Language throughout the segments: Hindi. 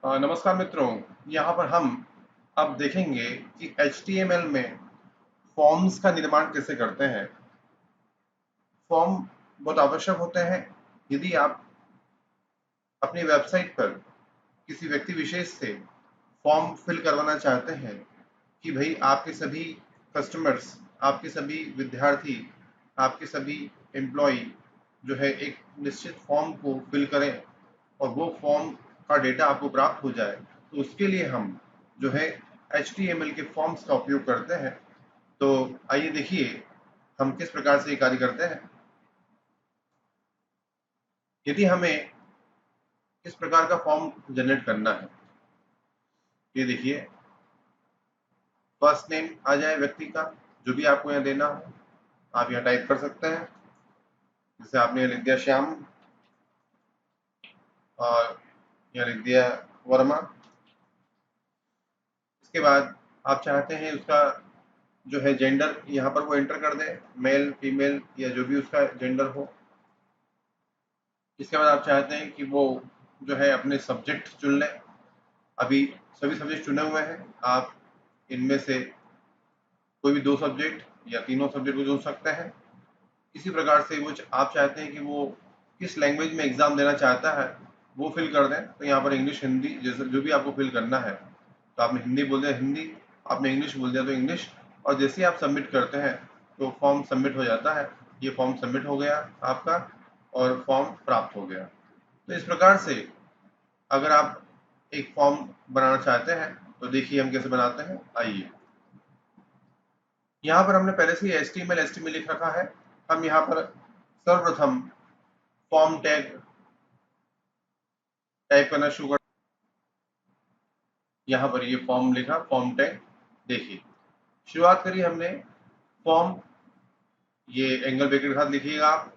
नमस्कार मित्रों। यहाँ पर हम अब देखेंगे कि HTML में फॉर्म्स का निर्माण कैसे करते हैं। फॉर्म बहुत आवश्यक होते हैं। यदि आप अपनी वेबसाइट पर किसी व्यक्ति विशेष से फॉर्म फिल करवाना चाहते हैं कि भाई आपके सभी कस्टमर्स, आपके सभी विद्यार्थी, आपके सभी एम्प्लॉय जो है एक निश्चित फॉर्म को फिल करें और वो फॉर्म का डेटा आपको प्राप्त हो जाए, तो उसके लिए हम जो है HTML के फॉर्म्स का उपयोग करते हैं। तो आइए देखिए हम किस प्रकार से ये कार्य करते हैं। यदि हमें इस प्रकार का फॉर्म जनरेट करना है, ये देखिए फर्स्ट नेम आ जाए व्यक्ति का, जो भी आपको यहाँ देना हो आप यहाँ टाइप कर सकते हैं। जैसे आपने लिख दिया श्याम और यहाँ लिख दिया वर्मा। इसके बाद आप चाहते हैं उसका जो है जेंडर यहाँ पर वो एंटर कर दे, मेल फीमेल या जो भी उसका जेंडर हो। इसके बाद आप चाहते हैं कि वो जो है अपने सब्जेक्ट चुन ले। अभी सभी सब्जेक्ट चुने हुए हैं, आप इनमें से कोई भी 2 सब्जेक्ट या तीनों सब्जेक्ट को चुन सकते हैं। इसी प्रकार से वो आप चाहते हैं कि वो किस लैंग्वेज में एग्जाम देना चाहता है वो फिल कर दें। तो यहाँ पर इंग्लिश हिंदी जैसे जो भी आपको फिल करना है, तो आपने हिंदी बोल दिया हिंदी, आपने इंग्लिश बोल दिया तो इंग्लिश। और जैसे ही आप सबमिट करते हैं तो फॉर्म सबमिट हो जाता है। ये फॉर्म सबमिट हो गया आपका और फॉर्म प्राप्त हो गया। तो इस प्रकार से अगर आप एक फॉर्म बनाना चाहते हैं तो देखिए हम कैसे बनाते हैं। आइए, यहाँ पर हमने पहले से ही HTML लिख रखा है। हम यहाँ पर सर्वप्रथम फॉर्म टैग टाइप करना शुरू कर। यहाँ पर ये फॉर्म लिखा, फॉर्म टैग। देखिए शुरुआत करी हमने फॉर्म, ये एंगल ब्रैकेट के साथ लिखिएगा आप।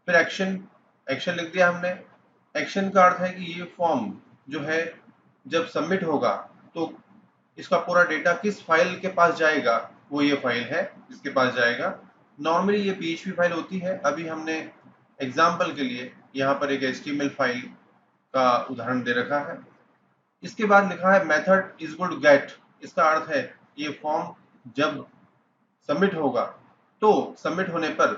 फिर एक्शन, एक्शन लिख दिया हमने। एक्शन का अर्थ है कि ये फॉर्म जो है जब सबमिट होगा तो इसका पूरा डेटा किस फाइल के पास जाएगा, वो ये फाइल है जिसके पास जाएगा। नॉर्मली ये PHP फाइल होती है। अभी हमने एग्जाम्पल के लिए यहाँ पर एक HTML फाइल का उदाहरण दे रखा है। इसके बाद लिखा है मेथड इज गुड गेट। इसका अर्थ है ये फॉर्म जब सबमिट होगा तो सबमिट होने पर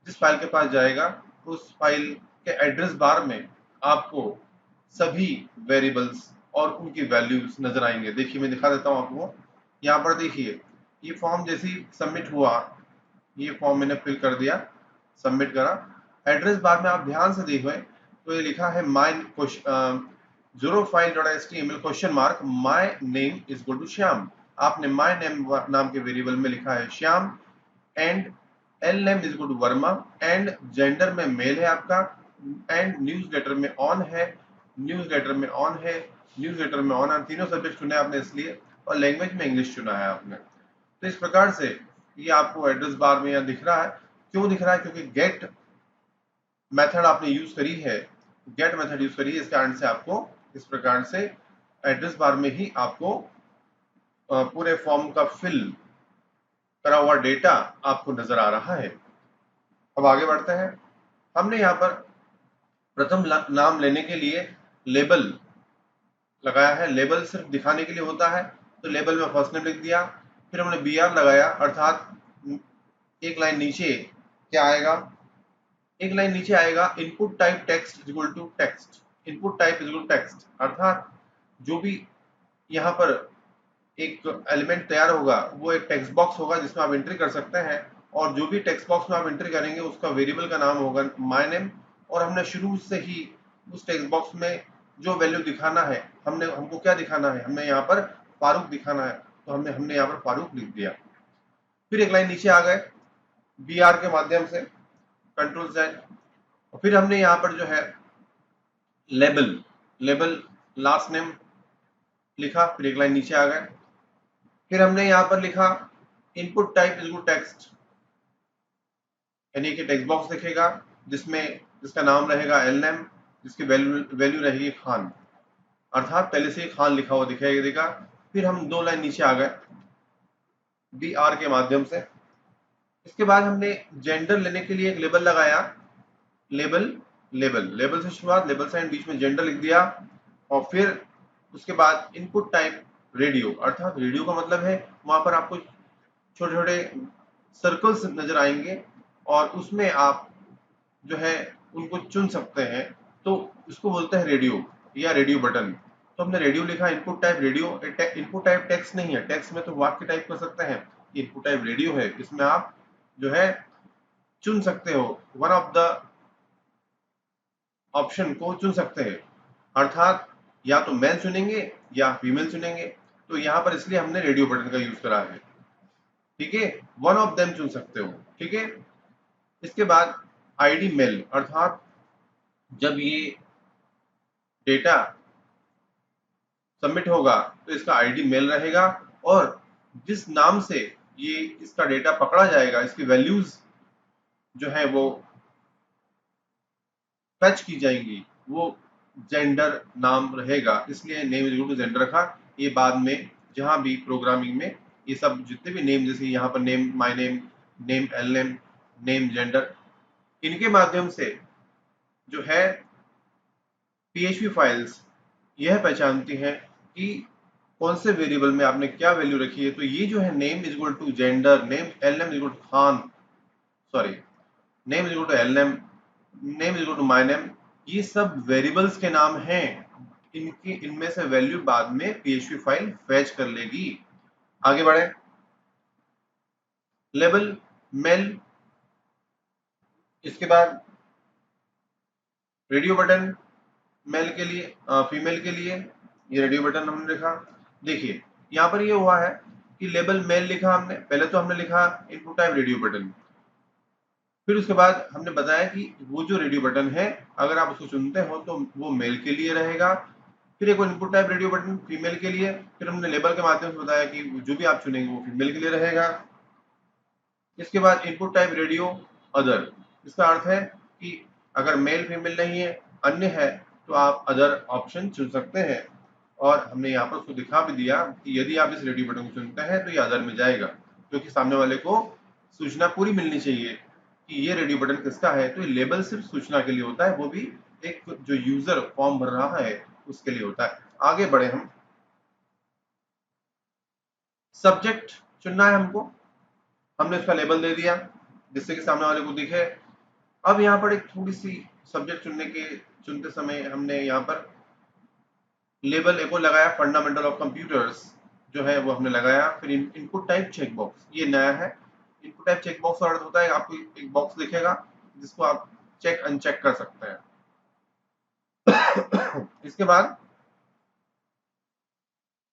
जिस फाइल के पास जाएगा उस फाइल के एड्रेस बार में आपको सभी वेरिएबल्स और उनकी वैल्यूज नजर आएंगे। देखिए मैं दिखा देता हूँ आपको। यहाँ पर देखिए ये फॉर्म जैसे ही सबमिट हुआ, ये फॉर्म मैंने फिल कर दिया, सबमिट करा। एड्रेस बार में आप ध्यान से देखें तो ये लिखा है my zero file dot HTML question mark my name is equal to Shyam. आपने माय नेम नाम के वेरिएबल में लिखा है Shyam and L name is equal to Verma and gender में मेल है आपका एंड न्यूज़लेटर में ऑन है, न्यूज़लेटर में ऑन है, न्यूज़लेटर में ऑन है। तीनों सब्जेक्ट चुने आपने इसलिए, और लैंग्वेज में इंग्लिश चुना है आपने। तो इस प्रकार से ये आपको एड्रेस बार में यहाँ दिख रहा है। क्यों दिख रहा है? क्योंकि गेट मेथड आपने यूज करी है, गेट मेथड यूज करी है, इस कारण से आपको इस प्रकार से एड्रेस बार में ही आपको पूरे फॉर्म का फिल करा हुआ डेटा आपको नजर आ रहा है। अब आगे बढ़ते हैं। हमने यहाँ पर प्रथम नाम लेने के लिए लेबल लगाया है। लेबल सिर्फ दिखाने के लिए होता है, तो लेबल में फर्स्ट नेम लिख दिया। फिर हमने BR लगाया, अर्थात एक लाइन नीचे क्या आएगा, एक लाइन नीचे आएगा input type text is equal to text. Input type is equal to text अर्थात जो भी यहाँ पर एक एलिमेंट तैयार होगा वो एक टेक्स्ट बॉक्स होगा जिसमें आप एंट्री कर सकते हैं, और जो भी टेक्स्ट बॉक्स में आप एंट्री करेंगे उसका वेरिएबल का नाम होगा माय नेम। और हमने शुरू से ही उस टेक्स्ट बॉक्स में जो वैल्यू दिखाना है, हमको क्या दिखाना है, हमने यहाँ पर फारूक दिखाना है, तो हमने हमने यहाँ पर फारूक लिख दिया। फिर एक लाइन नीचे आ गए BR के माध्यम से, कंट्रोल Z। और फिर हमने यहाँ पर जो है लेबल, लेबल लास्ट नेम लिखा। फिर एक लाइन नीचे आ गए। फिर हमने यहाँ पर लिखा इनपुट टाइप इज टेक्स्ट, यानी कि टेक्स्ट बॉक्स दिखेगा जिसका नाम रहेगा एल नेम, जिसकी वैल्यू रहेगी खान, अर्थात पहले से ही खान लिखा हुआ दिखाई देगा। फिर हम 2 लाइन नीचे आ गए BR के माध्यम से। इसके बाद हमने जेंडर लेने के लिए एक लेबल लगाया, लेबल लेबल लेबल से शुरुआत, लेबल साइन बीच में जेंडर लिख दिया। और फिर उसके बाद इनपुट टाइप रेडियो, अर्थात रेडियो का मतलब है वहां पर आपको छोटे छोटे सर्कल्स नजर आएंगे और उसमें आप जो है उनको चुन सकते हैं, तो उसको बोलते हैं रेडियो या रेडियो बटन। तो हमने रेडियो लिखा, input type radio. Input type text नहीं है, टेक्स्ट में तो वाक्य टाइप कर सकते हैं, इनपुट टाइप रेडियो है, इसमें आप जो है चुन सकते हो, वन ऑफ द ऑप्शन को चुन सकते हैं, अर्थात या तो मेल चुनेंगे या फीमेल चुनेंगे। तो यहाँ पर इसलिए हमने रेडियो बटन का यूज करा है, ठीक है, वन ऑफ देम चुन सकते हो, ठीक है। इसके बाद आईडी मेल, अर्थात जब ये डेटा सबमिट होगा तो इसका आईडी मेल रहेगा और जिस नाम से ये इसका डेटा पकड़ा जाएगा, इसकी वैल्यूज जो है वो फैच की जाएंगी, वो जेंडर नाम रहेगा, इसलिए name is equal to gender रखा। ये बाद में जहां भी प्रोग्रामिंग में ये सब जितने भी नेम, जैसे यहाँ पर name my name, name L name, name gender, इनके माध्यम से जो है पीएचपी फाइल्स यह पहचानती हैं कि कौन से वेरिएबल में आपने क्या वैल्यू रखी है। तो ये जो है name is equal to gender, name L name is equal to Khan, sorry, name is equal to L name, name is equal to my name, ये सब वेरिएबल्स के नाम हैं। इनकी इनमें से वैल्यू बाद में पीएचपी फाइल फैच कर लेगी। आगे बढ़े, लेबल मेल, इसके बाद रेडियो बटन मेल के लिए, फीमेल के लिए ये रेडियो बटन हमने लिखा। देखिए यहाँ पर ये हुआ है कि लेबल मेल लिखा हमने, पहले तो हमने लिखा इनपुट टाइप रेडियो बटन, फिर उसके बाद हमने बताया कि वो जो रेडियो बटन है अगर आप उसको चुनते हो तो वो मेल के लिए रहेगा, फिर एक input type radio button female के लिए, फिर हमने लेबल के माध्यम से बताया कि जो भी आप चुनेंगे वो फीमेल के लिए रहेगा। इसके बाद इनपुट टाइप रेडियो अदर, इसका अर्थ है कि अगर मेल फीमेल नहीं है, अन्य है, तो आप अदर ऑप्शन चुन सकते हैं। और हमने यहाँ पर उसको दिखा भी दिया कि यदि आप इस रेडियो बटन को चुनते हैं तो ये अदर में जाएगा, क्योंकि सामने वाले को सूचना पूरी मिलनी चाहिए कि ये रेडियो बटन किसका है। तो ये लेबल सिर्फ सूचना के लिए होता है, वो भी एक जो यूजर फॉर्म भर रहा है उसके लिए होता है। आगे बढ़े, हम सब्जेक्ट चुनना है हमको, हमने उसका लेबल दे दिया जिससे कि सामने वाले को दिखे। अब यहाँ पर एक थोड़ी सी सब्जेक्ट चुनते समय हमने यहाँ पर लेबल एक और लगाया, फंडामेंटल ऑफ कंप्यूटर्स जो है वो हमने लगाया। फिर इनपुट टाइप चेक बॉक्स, ये नया है। इनपुट टाइप चेक बॉक्स का अर्थ होता है आपको एक बॉक्स दिखेगा जिसको आप चेक अनचेक कर सकते हैं। इसके बाद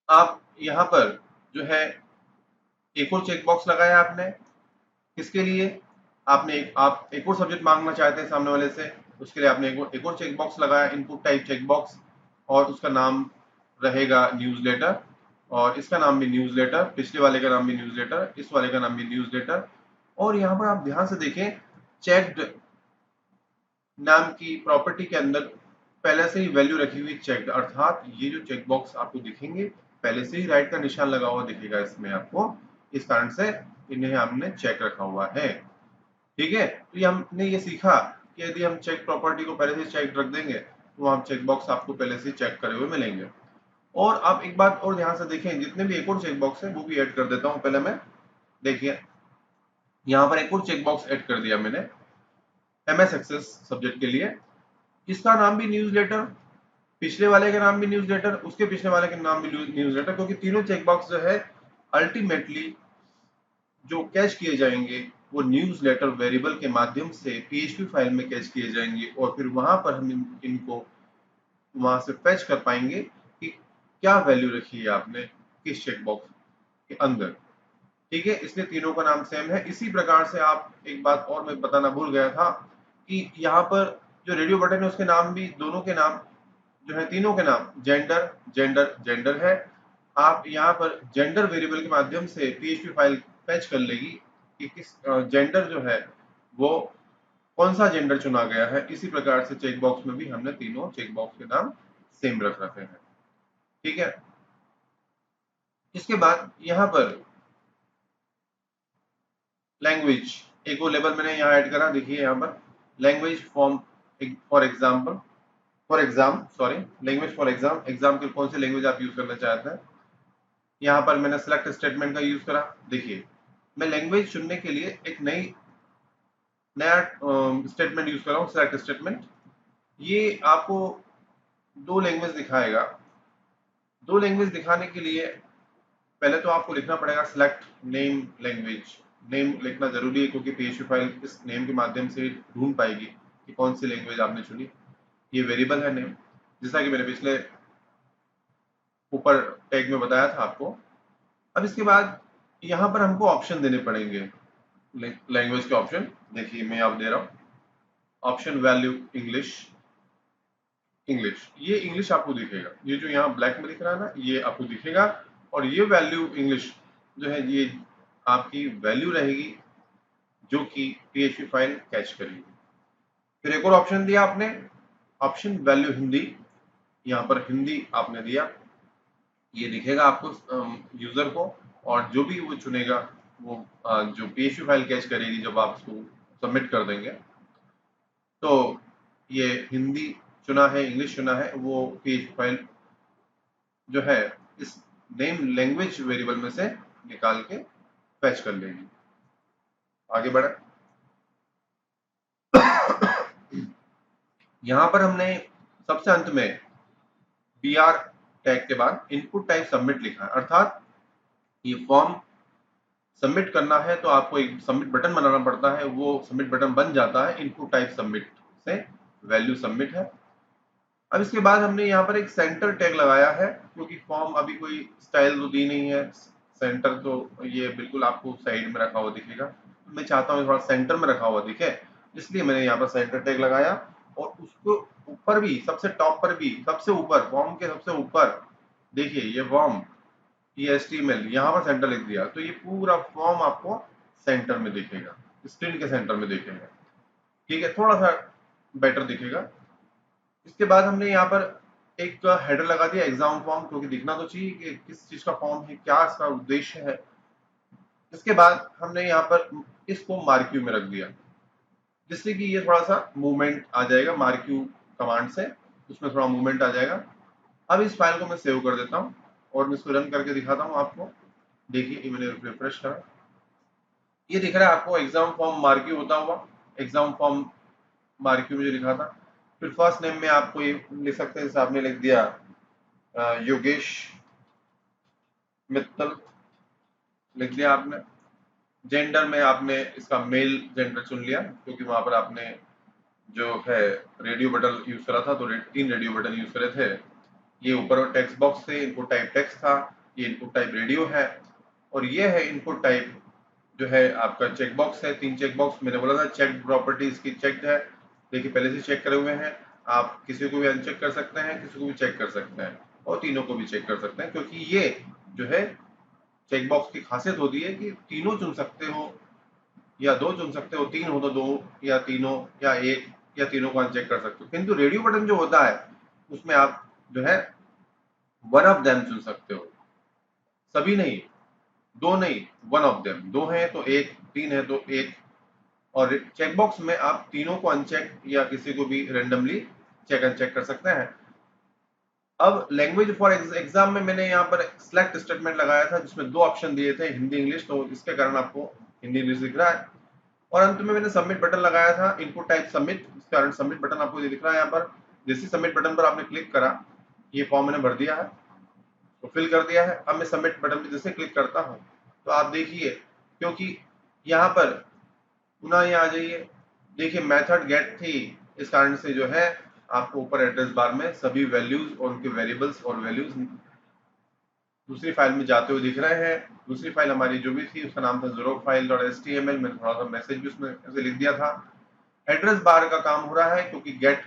आप यहाँ पर जो है एक और चेक बॉक्स लगाया आपने, किसके लिए, आप एक और सब्जेक्ट मांगना चाहते हैं सामने वाले से, उसके लिए आपने एक और चेक बॉक्स लगाया, इनपुट टाइप चेक बॉक्स, और उसका नाम रहेगा न्यूज़लेटर, और इसका नाम भी न्यूज़लेटर, पिछले वाले का नाम भी न्यूज़लेटर, इस वाले का नाम भी न्यूज़लेटर। और यहाँ पर आप ध्यान से देखें, चेक्ड नाम की प्रॉपर्टी के अंदर पहले से ही वैल्यू रखी हुई चेक्ड, अर्थात ये जो चेक बॉक्स आपको दिखेंगे पहले से ही राइट का निशान लगा हुआ दिखेगा इसमें आपको, इस कारण से इन्हें हमने चेक रखा हुआ है, ठीक है। तो ये हमने ये सीखा कि यदि हम चेक प्रॉपर्टी को पहले से चेक रख देंगे तो वहाँ चेक बॉक्स आपको पहले से चेक करे हुए मिलेंगे। और आप एक बात और ध्यान से देखें, जितने भी एक और चेक बॉक्स है वो भी ऐड कर देता हूँ पहले मैं। देखिए यहाँ पर एक और चेक बॉक्स ऐड कर दिया मैंने एमएस एक्सेस सब्जेक्ट के लिए, इसका नाम भी न्यूज़लेटर, पिछले वाले का नाम भी न्यूज़लेटर, उसके पिछले वाले का नाम भी न्यूज़लेटर, क्योंकि तीनों चेक बॉक्स जो है अल्टीमेटली जो कैच किए जाएंगे वो न्यूज़लेटर वेरिएबल के माध्यम से पीएचपी फाइल में कैच किए जाएंगे, और फिर वहां पर हम इनको वहां से फैच कर पाएंगे कि क्या वैल्यू रखी है आपने किस चेक बॉक्स के अंदर, ठीक है। इसलिए तीनों का नाम सेम है। इसी प्रकार से आप, एक बात और मैं बताना भूल गया था कि यहाँ पर जो रेडियो बटन है उसके नाम भी, दोनों के नाम जो है, तीनों के नाम जेंडर जेंडर जेंडर है। आप यहाँ पर जेंडर वेरिएबल के माध्यम से पीएचपी फाइल फैच कर लेगी कि किस जेंडर जो है वो कौन सा जेंडर चुना गया है। इसी प्रकार से चेक बॉक्स में भी हमने तीनों चेक बॉक्स के नाम सेम रख रखे हैं, ठीक है। इसके बाद यहाँ पर लैंग्वेज, एक और लेबल मैंने यहाँ ऐड करा, देखिए यहाँ पर language form for example, for exam, sorry, language for exam, exam के कौन सी लैंग्वेज आप यूज करना चाहते हैं। यहाँ पर मैंने सेलेक्ट स्टेटमेंट का यूज करा। देखिए, मैं लैंग्वेज चुनने के लिए एक नया स्टेटमेंट यूज कर रहा हूँ, सेलेक्ट स्टेटमेंट। ये आपको दो लैंग्वेज दिखाएगा। दो लैंग्वेज दिखाने के लिए पहले तो आपको लिखना पड़ेगा सिलेक्ट नेम लैंग्वेज। नेम लिखना जरूरी है क्योंकि PHP फाइल इस नेम के माध्यम से ढूंढ पाएगी कि कौन सी लैंग्वेज आपने चुनी। ये वेरिएबल है नेम, जैसा कि मैंने पिछले ऊपर टैग में बताया था आपको। अब इसके बाद यहाँ पर हमको ऑप्शन देने पड़ेंगे, लैंग्वेज के ऑप्शन। देखिए, मैं आप दे रहा हूँ ऑप्शन वैल्यू इंग्लिश। इंग्लिश, ये इंग्लिश आपको दिखेगा, ये जो यहाँ ब्लैक में दिख रहा है ना, ये आपको दिखेगा। और ये वैल्यू इंग्लिश जो है, ये आपकी वैल्यू रहेगी जो कि PHP फाइल कैच करेगी। फिर एक और ऑप्शन दिया आपने, ऑप्शन वैल्यू हिंदी। यहाँ पर हिंदी आपने दिया, ये दिखेगा आपको यूजर को। और जो भी वो चुनेगा वो जो PHP फाइल कैच करेगी जब आप उसको सबमिट कर देंगे, तो ये हिंदी चुना है, इंग्लिश चुना है, वो PHP फाइल जो है इस नेम लैंग्वेज वेरिएबल में से निकाल के फैच कर लेगी। आगे बढ़े। यहाँ पर हमने सबसे अंत में BR टैग के बाद इनपुट टाइप सबमिट लिखा है, अर्थात ये फॉर्म सबमिट करना है तो आपको एक सबमिट बटन बनाना पड़ता है। वो सबमिट बटन बन जाता है इनपुट टाइप सबमिट से, वैल्यू सबमिट है। अब इसके बाद हमने यहाँ पर एक सेंटर टैग लगाया है क्योंकि फॉर्म अभी कोई स्टाइल तो दी नहीं है। सेंटर तो ये बिल्कुल आपको साइड में रखा हुआ दिखेगा, मैं चाहता हूँ थोड़ा सेंटर में रखा हुआ दिखे, इसलिए मैंने यहाँ पर सेंटर टैग लगाया। और उसको ऊपर भी, सबसे टॉप पर भी, सबसे ऊपर, फॉर्म के सबसे ऊपर देखिए, ये फॉर्म, ये HTML, यहाँ पर सेंटर लिख दिया तो ये पूरा फॉर्म आपको सेंटर में दिखेगा, स्क्रीन के सेंटर में दिखेगा। ठीक है, थोड़ा सा बेटर दिखेगा। इसके बाद हमने यहाँ पर एक हेडर लगा दिया एग्जाम फॉर्म, क्योंकि दिखना तो चाहिए कि किस चीज का फॉर्म है, क्या इसका उद्देश्य है। इसके बाद हमने यहाँ पर इसको मार्क्यू में रख दिया, जिससे कि ये थोड़ा सा मूवमेंट आ जाएगा मार्क्यू कमांड से, उसमें थोड़ा मूवमेंट आ जाएगा। अब इस फाइल को मैं सेव कर देता हूँ और मैं इसको रन करके दिखाता हूँ आपको। देखिए, ये मैंने रिफ्रेश करा, ये दिख रहा है आपको एग्जाम फॉर्म मार्क्यू होता हुआ, एग्जाम फॉर्म मार्क्यू में जो लिखा था। फिर फर्स्ट नेम में आपको ये लिख सकते हैं, जैसे आपने लिख दिया योगेश मित्तल, लिख दिया आपने। जेंडर में आपने इसका मेल जेंडर चुन लिया क्योंकि वहां पर आपने जो है रेडियो बटन यूज करा था, तो 3 रेडियो बटन यूज करे थे। ये ऊपर टेक्स्ट बॉक्स थे, इनपुट टाइप टेक्स्ट था, ये इनपुट टाइप रेडियो है, और ये है इनपुट टाइप जो है आपका चेक बॉक्स है। 3 चेक बॉक्स मैंने बोला था चेक प्रॉपर्टीज की चेक्ड है, देखिए पहले से चेक करे हुए हैं। आप किसी को भी अनचेक कर सकते हैं, किसी को भी चेक कर सकते हैं, और तीनों को भी चेक कर सकते हैं, क्योंकि ये जो है चेक बॉक्स की खासियत होती है कि तीनों चुन सकते हो या दो चुन सकते हो, तीन हो तो दो या तीनों या एक, या तीनों को अनचेक कर सकते हो। किंतु रेडियो बटन जो होता है उसमें आप जो है वन ऑफ देम चुन सकते हो, सभी नहीं, दो नहीं, वन ऑफ देम, दो है तो एक, तीन है तो एक। और चेकबॉक्स में आप तीनों को अनचेक या किसी को भी रेंडमली चेक अनचेक कर सकते हैं। अब लैंग्वेज फॉर एग्जाम में मैंने यहाँ पर सिलेक्ट स्टेटमेंट लगाया था जिसमें 2 ऑप्शन दिए थे, हिंदी इंग्लिश, तो इसके कारण आपको हिंदी इंग्लिश दिख रहा है। और अंत में मैंने सबमिट बटन लगाया था, इनपुट टाइप सबमिट, इस कारण सबमिट बटन आपको ये दिख रहा है। यहाँ पर जैसे सबमिट बटन पर आपने क्लिक करा, ये फॉर्म मैंने भर दिया है, तो फिल कर दिया है। अब मैं सबमिट बटन पे जैसे क्लिक करता हूँ तो आप देखिए, क्योंकि यहाँ पर पुनः यहाँ आ जाइए, देखिए मेथड गेट थी, इस कारण से जो है आपको ऊपर एड्रेस बार में सभी वैल्यूज और उनके वेरिएबल्स और वैल्यूज दूसरी फाइल में जाते हुए दिख रहे हैं। दूसरी फाइल हमारी जो भी थी उसका नाम था zerofile.html, मैंने थोड़ा सा मैसेज भी उसमें ऐसे लिख दिया था। एड्रेस बार का काम हो रहा है क्योंकि गेट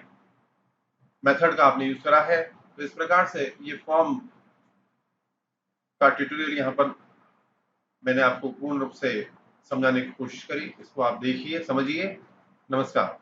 मेथड का आपने यूज करा है। तो इस प्रकार से ये फॉर्म का ट्यूटोरियल यहाँ पर मैंने आपको पूर्ण रूप से समझाने की कोशिश करी, इसको आप देखिए, समझिए। नमस्कार।